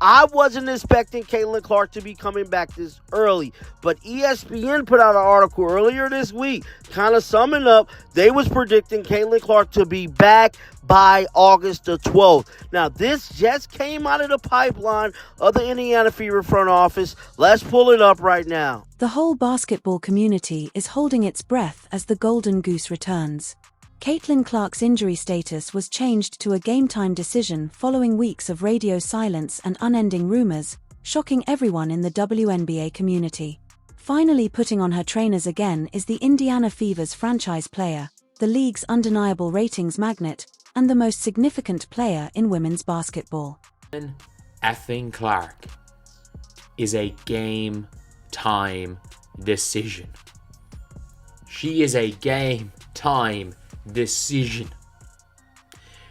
I wasn't expecting Caitlin Clark to be coming back this early, but ESPN put out an article earlier this week, kind of summing up. They was predicting Caitlin Clark to be back by August the 12th. Now, this just came out of the pipeline of the Indiana Fever front office. Let's pull it up right now. The whole basketball community is holding its breath as the Golden Goose returns. Caitlin Clark's injury status was changed to a game-time decision following weeks of radio silence and unending rumors, shocking everyone in the WNBA community. Finally putting on her trainers again is the Indiana Fever's franchise player, the league's undeniable ratings magnet, and the most significant player in women's basketball. Effing Clark is a game-time decision. She is a game-time decision.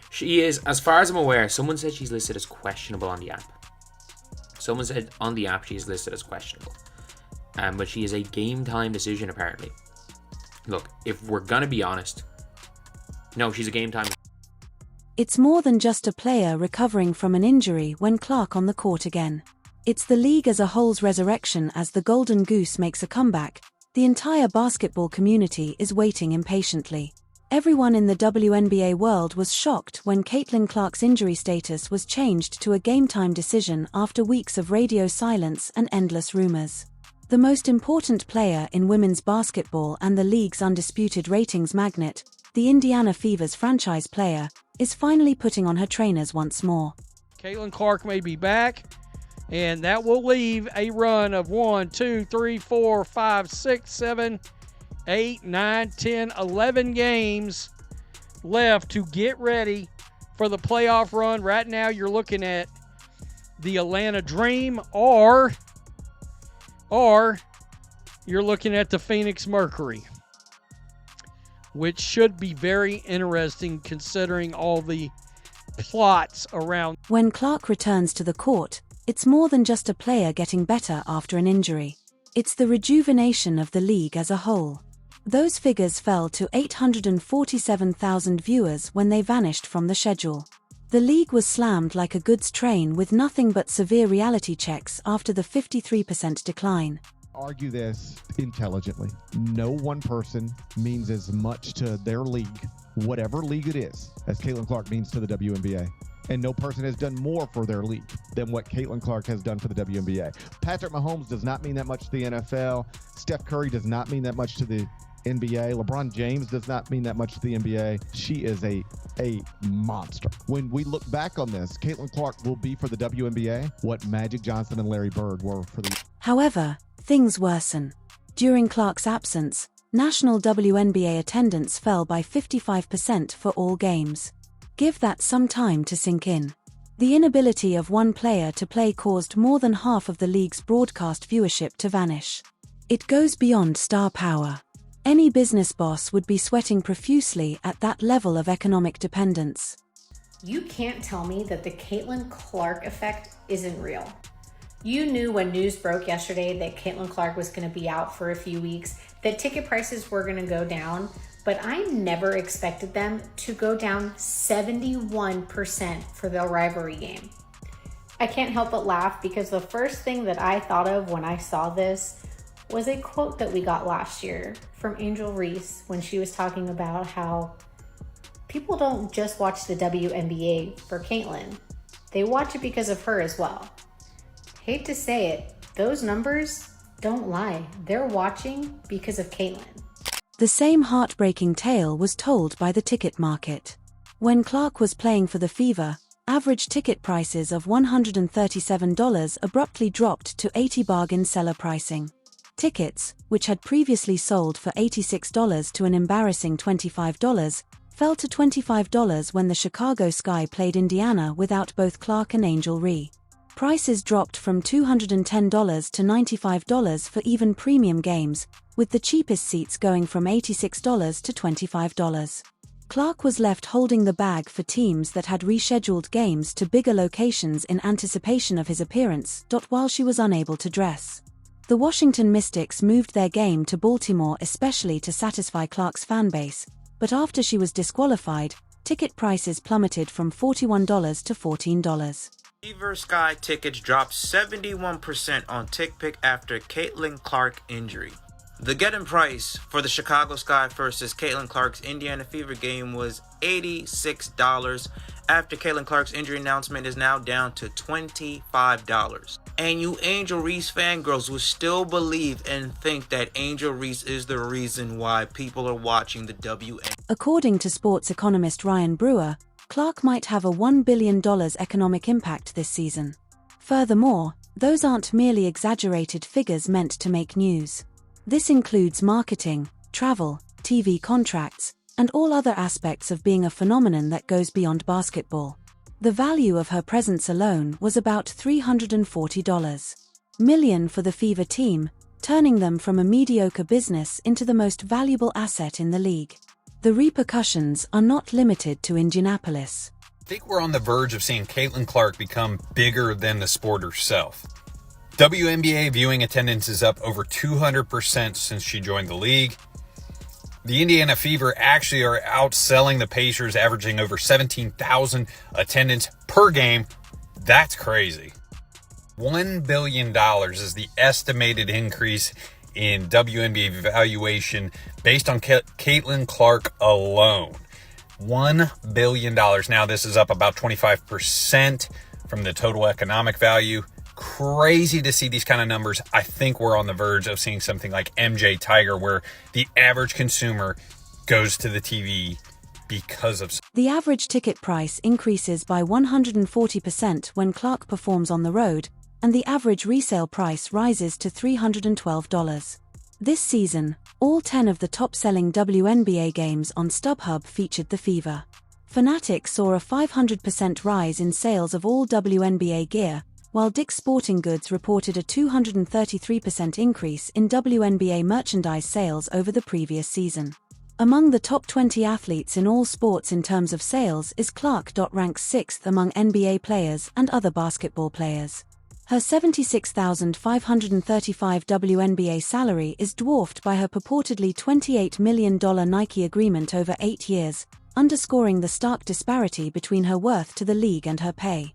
She is, as far as I'm aware, someone said she's listed as questionable on the app. Someone said on the app she is listed as questionable. But she is a game time decision apparently. Look, if we're gonna be honest, no, she's a game time. It's more than just a player recovering from an injury when Clark on the court again. It's the league as a whole's resurrection as the Golden Goose makes a comeback. The entire basketball community is waiting impatiently. Everyone in the WNBA world was shocked when Caitlin Clark's injury status was changed to a game-time decision after weeks of radio silence and endless rumors. The most important player in women's basketball and the league's undisputed ratings magnet, the Indiana Fever's franchise player, is finally putting on her trainers once more. Caitlin Clark may be back, and that will leave a run of 1, 2, 3, 4, 5, 6, 7, 8, 9, 10, 11 games left to get ready for the playoff run. Right now you're looking at the Atlanta Dream or you're looking at the Phoenix Mercury, which should be very interesting considering all the plots around. When Clark returns to the court, it's more than just a player getting better after an injury. It's the rejuvenation of the league as a whole. Those figures fell to 847,000 viewers when they vanished from the schedule. The league was slammed like a goods train with nothing but severe reality checks after the 53% decline. Argue this intelligently. No one person means as much to their league, whatever league it is, as Caitlin Clark means to the WNBA. And no person has done more for their league than what Caitlin Clark has done for the WNBA. Patrick Mahomes does not mean that much to the NFL. Steph Curry does not mean that much to the NBA. LeBron James does not mean that much to the NBA. She is a monster. When we look back on this, Caitlin Clark will be for the WNBA what Magic Johnson and Larry Bird were for the... However, things worsen. During Clark's absence, national WNBA attendance fell by 55% for all games. Give that some time to sink in. The inability of one player to play caused more than half of the league's broadcast viewership to vanish. It goes beyond star power. Any business boss would be sweating profusely at that level of economic dependence. You can't tell me that the Caitlin Clark effect isn't real. You knew when news broke yesterday that Caitlin Clark was going to be out for a few weeks, that ticket prices were going to go down, but I never expected them to go down 71% for the rivalry game. I can't help but laugh because the first thing that I thought of when I saw this was a quote that we got last year from Angel Reese when she was talking about how people don't just watch the WNBA for Caitlin. They watch it because of her as well. Hate to say it, those numbers don't lie. They're watching because of Caitlin. The same heartbreaking tale was told by the ticket market. When Clark was playing for the Fever, average ticket prices of $137 abruptly dropped to $80 bargain seller pricing. Tickets, which had previously sold for $86 to an embarrassing $25, fell to $25 when the Chicago Sky played Indiana without both Clark and Angel Reese. Prices dropped from $210 to $95 for even premium games, with the cheapest seats going from $86 to $25. Clark was left holding the bag for teams that had rescheduled games to bigger locations in anticipation of his appearance, while she was unable to dress. The Washington Mystics moved their game to Baltimore especially to satisfy Clark's fanbase, but after she was disqualified, ticket prices plummeted from $41 to $14. Fever Sky tickets dropped 71% on TickPick after Caitlin Clark injury. The get-in price for the Chicago Sky versus Caitlin Clark's Indiana Fever game was $86. After Caitlin Clark's injury announcement is now down to $25. And you Angel Reese fangirls will still believe and think that Angel Reese is the reason why people are watching the WNBA. According to sports economist Ryan Brewer, Clark might have a $1 billion economic impact this season. Furthermore, those aren't merely exaggerated figures meant to make news. This includes marketing, travel, TV contracts, and all other aspects of being a phenomenon that goes beyond basketball. The value of her presence alone was about $340 million for the Fever team, turning them from a mediocre business into the most valuable asset in the league. The repercussions are not limited to Indianapolis. I think we're on the verge of seeing Caitlin Clark become bigger than the sport herself. WNBA viewing attendance is up over 200% since she joined the league. The Indiana Fever actually are outselling the Pacers, averaging over 17,000 attendance per game. That's crazy. $1 billion is the estimated increase in WNBA valuation based on Caitlin Clark alone. $1 billion. Now, this is up about 25% from the total economic value. Crazy to see these kind of numbers. I think we're on the verge of seeing something like MJ Tiger, where the average consumer goes to the TV because of... The average ticket price increases by 140% when Clark performs on the road, and the average resale price rises to $312. This season, all 10 of the top-selling WNBA games on StubHub featured the Fever. Fanatics saw a 500% rise in sales of all WNBA gear, while Dick's Sporting Goods reported a 233% increase in WNBA merchandise sales over the previous season. Among the top 20 athletes in all sports in terms of sales is Clark. Ranks 6th among NBA players and other basketball players. Her $76,535 WNBA salary is dwarfed by her purportedly $28 million Nike agreement over 8 years, underscoring the stark disparity between her worth to the league and her pay.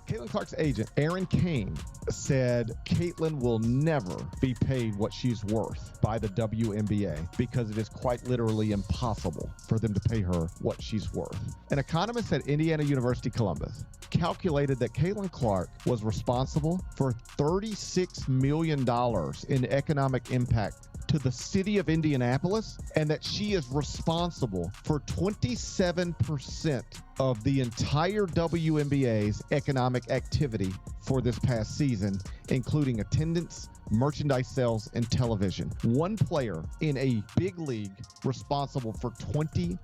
Caitlin Clark's agent, Aaron Kane, said Caitlin will never be paid what she's worth by the WNBA because it is quite literally impossible for them to pay her what she's worth. An economist at Indiana University Columbus calculated that Caitlin Clark was responsible for $36 million in economic impact to the city of Indianapolis, and that she is responsible for 27% of the entire WNBA's economic activity for this past season, including attendance, merchandise sales, and television. One player in a big league responsible for 27%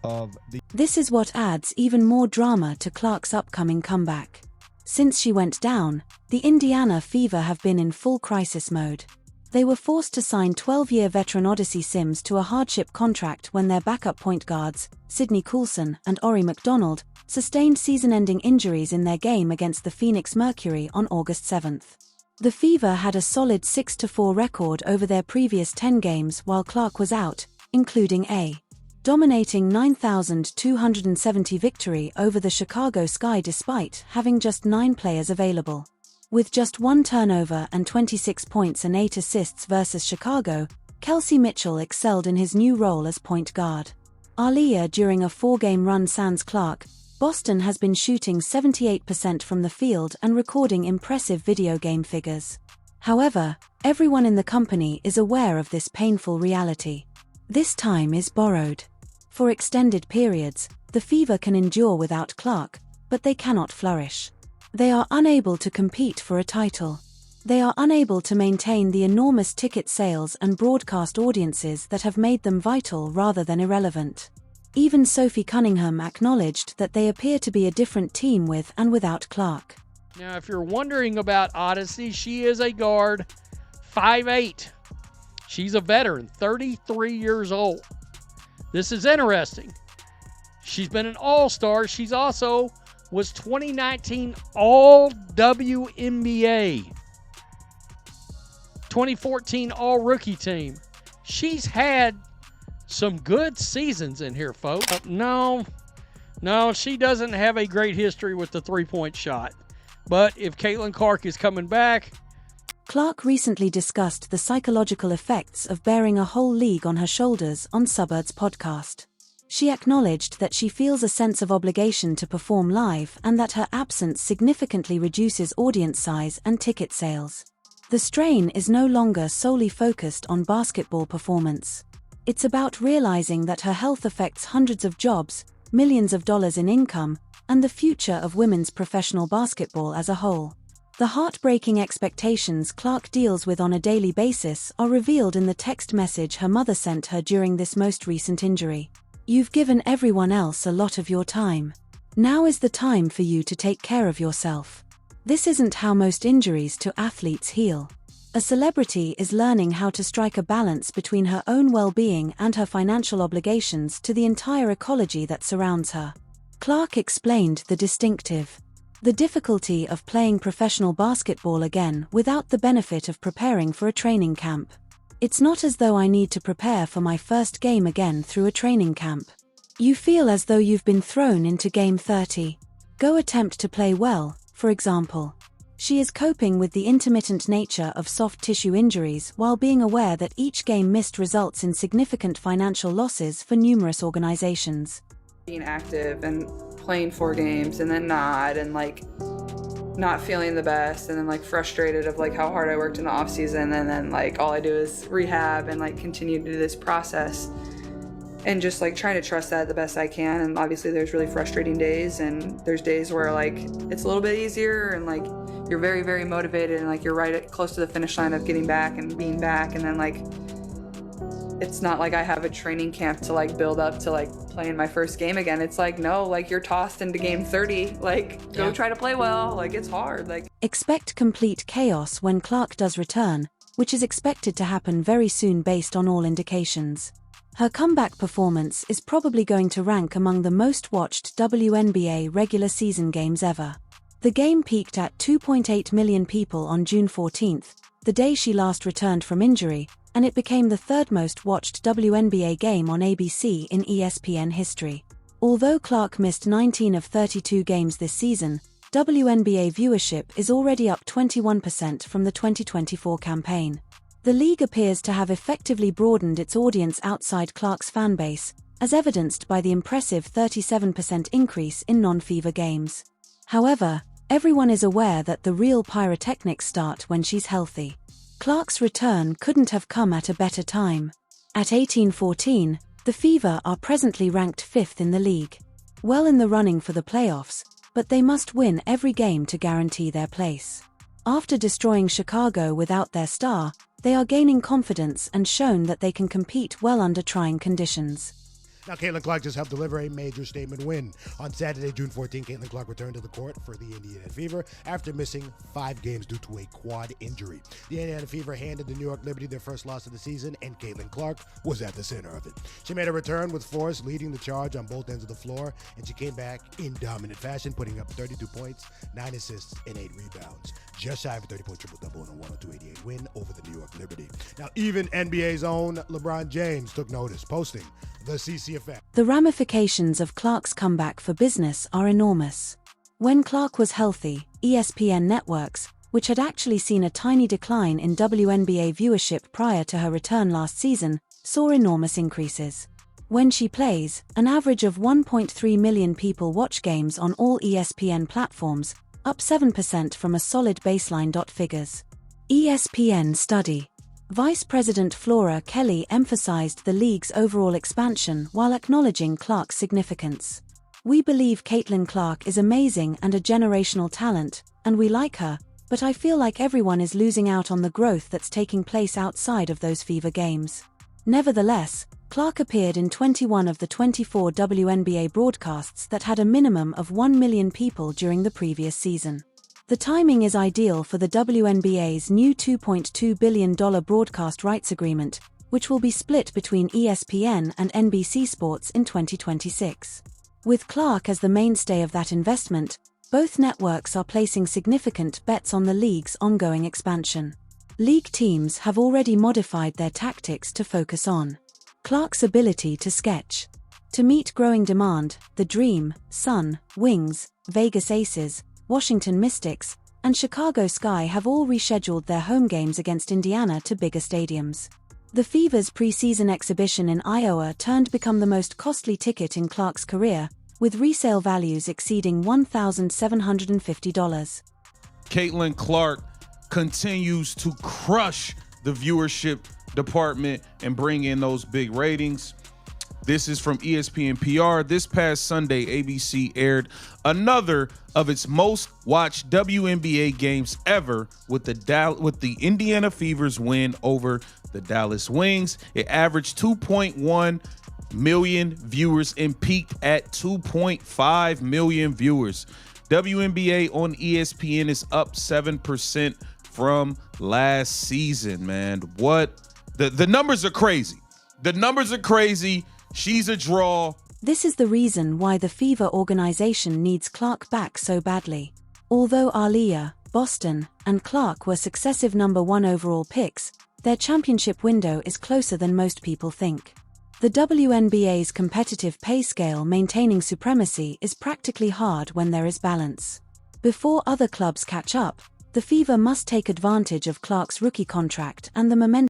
of the... This is what adds even more drama to Clark's upcoming comeback. Since she went down, the Indiana Fever have been in full crisis mode. They were forced to sign 12-year veteran Odyssey Sims to a hardship contract when their backup point guards, Sydney Coulson and Ori McDonald, sustained season-ending injuries in their game against the Phoenix Mercury on August 7th. The Fever had a solid 6-4 record over their previous 10 games while Clark was out, including a dominating 9,270 victory over the Chicago Sky despite having just 9 players available. With just 1 turnover and 26 points and 8 assists versus Chicago, Kelsey Mitchell excelled in his new role as point guard. Earlier during a 4-game run sans Clark, Boston has been shooting 78% from the field and recording impressive video game figures. However, everyone in the company is aware of this painful reality. This time is borrowed. For extended periods, the Fever can endure without Clark, but they cannot flourish. They are unable to compete for a title. They are unable to maintain the enormous ticket sales and broadcast audiences that have made them vital rather than irrelevant. Even Sophie Cunningham acknowledged that they appear to be a different team with and without Clark. Now, if you're wondering about Odyssey, she is a guard, 5'8". She's a veteran, 33 years old. This is interesting. She's been an all-star. She's also was 2019 All-WNBA. 2014 All-Rookie Team. She's had some good seasons in here, folks. No, No, she doesn't have a great history with the three-point shot. But if Caitlin Clark is coming back... Clark recently discussed the psychological effects of bearing a whole league on her shoulders on Subird's podcast. She acknowledged that she feels a sense of obligation to perform live and that her absence significantly reduces audience size and ticket sales. The strain is no longer solely focused on basketball performance. It's about realizing that her health affects hundreds of jobs, millions of dollars in income, and the future of women's professional basketball as a whole. The heartbreaking expectations Clark deals with on a daily basis are revealed in the text message her mother sent her during this most recent injury. "You've given everyone else a lot of your time. Now is the time for you to take care of yourself." This isn't how most injuries to athletes heal. A celebrity is learning how to strike a balance between her own well-being and her financial obligations to the entire ecology that surrounds her. Clark explained the difficulty of playing professional basketball again without the benefit of preparing for a training camp. "It's not as though I need to prepare for my first game again through a training camp. You feel as though you've been thrown into game 30. Go attempt to play well, for example." She is coping with the intermittent nature of soft tissue injuries while being aware that each game missed results in significant financial losses for numerous organizations. Being active and playing 4 games and then not, and like not feeling the best, and then like frustrated of like how hard I worked in the off season, and then like all I do is rehab and like continue to do this process and just like trying to trust that the best I can. And obviously there's really frustrating days, and there's days where like it's a little bit easier and like you're very, very motivated and like you're close to the finish line of getting back and being back, and then like it's not like I have a training camp to like build up to like playing my first game again. It's like, no, like you're tossed into game 30, like go try to play well, like it's hard. Like expect complete chaos when Clark does return, which is expected to happen very soon based on all indications. Her comeback performance is probably going to rank among the most watched WNBA regular season games ever. The game peaked at 2.8 million people on June 14th, the day she last returned from injury, and it became the third most watched WNBA game on ABC in ESPN history. Although Clark missed 19 of 32 games this season, WNBA viewership is already up 21% from the 2024 campaign. The league appears to have effectively broadened its audience outside Clark's fanbase, as evidenced by the impressive 37% increase in non-fever games. However, everyone is aware that the real pyrotechnics start when she's healthy. Clark's return couldn't have come at a better time. At 18-14, the Fever are presently ranked 5th in the league. Well in the running for the playoffs, but they must win every game to guarantee their place. After destroying Chicago without their star, they are gaining confidence and shown that they can compete well under trying conditions. Now, Caitlin Clark just helped deliver a major statement win. On Saturday, June 14, Caitlin Clark returned to the court for the Indiana Fever after missing 5 games due to a quad injury. The Indiana Fever handed the New York Liberty their first loss of the season, and Caitlin Clark was at the center of it. She made a return with force, leading the charge on both ends of the floor, and she came back in dominant fashion, putting up 32 points, 9 assists, and 8 rebounds. Just shy of a 30-point triple-double in a 102-88 win over the New York Liberty. Now, even NBA's own LeBron James took notice, posting the CC effect. The ramifications of Clark's comeback for business are enormous. When Clark was healthy, ESPN networks, which had actually seen a tiny decline in WNBA viewership prior to her return last season, saw enormous increases. When she plays, an average of 1.3 million people watch games on all ESPN platforms, up 7% from a solid baseline. Figures. ESPN study. Vice President Flora Kelly emphasized the league's overall expansion while acknowledging Clark's significance. "We believe Caitlin Clark is amazing and a generational talent, and we like her, but I feel like everyone is losing out on the growth that's taking place outside of those Fever games." Nevertheless, Clark appeared in 21 of the 24 WNBA broadcasts that had a minimum of 1 million people during the previous season. The timing is ideal for the WNBA's new $2.2 billion broadcast rights agreement, which will be split between ESPN and NBC Sports in 2026. With Clark as the mainstay of that investment, both networks are placing significant bets on the league's ongoing expansion. League teams have already modified their tactics to focus on Clark's ability to sketch. To meet growing demand, the Dream, Sun, Wings, Vegas Aces, Washington Mystics, and Chicago Sky have all rescheduled their home games against Indiana to bigger stadiums. The Fever's preseason exhibition in Iowa turned become the most costly ticket in Clark's career, with resale values exceeding $1,750. Caitlin Clark continues to crush the viewership department and bring in those big ratings. This is from ESPN PR. This past Sunday, ABC aired another of its most watched WNBA games ever with the Indiana Fever's win over the Dallas Wings. It averaged 2.1 million viewers and peaked at 2.5 million viewers. WNBA on ESPN is up 7% from last season, man. What? The numbers are crazy. The numbers are crazy. She's a draw. This is the reason why the Fever organization needs Clark back so badly. Although Aaliyah, Boston, and Clark were successive number 1 overall picks, their championship window is closer than most people think. The WNBA's competitive pay scale maintaining supremacy is practically hard when there is balance. Before other clubs catch up, the Fever must take advantage of Clark's rookie contract and the momentum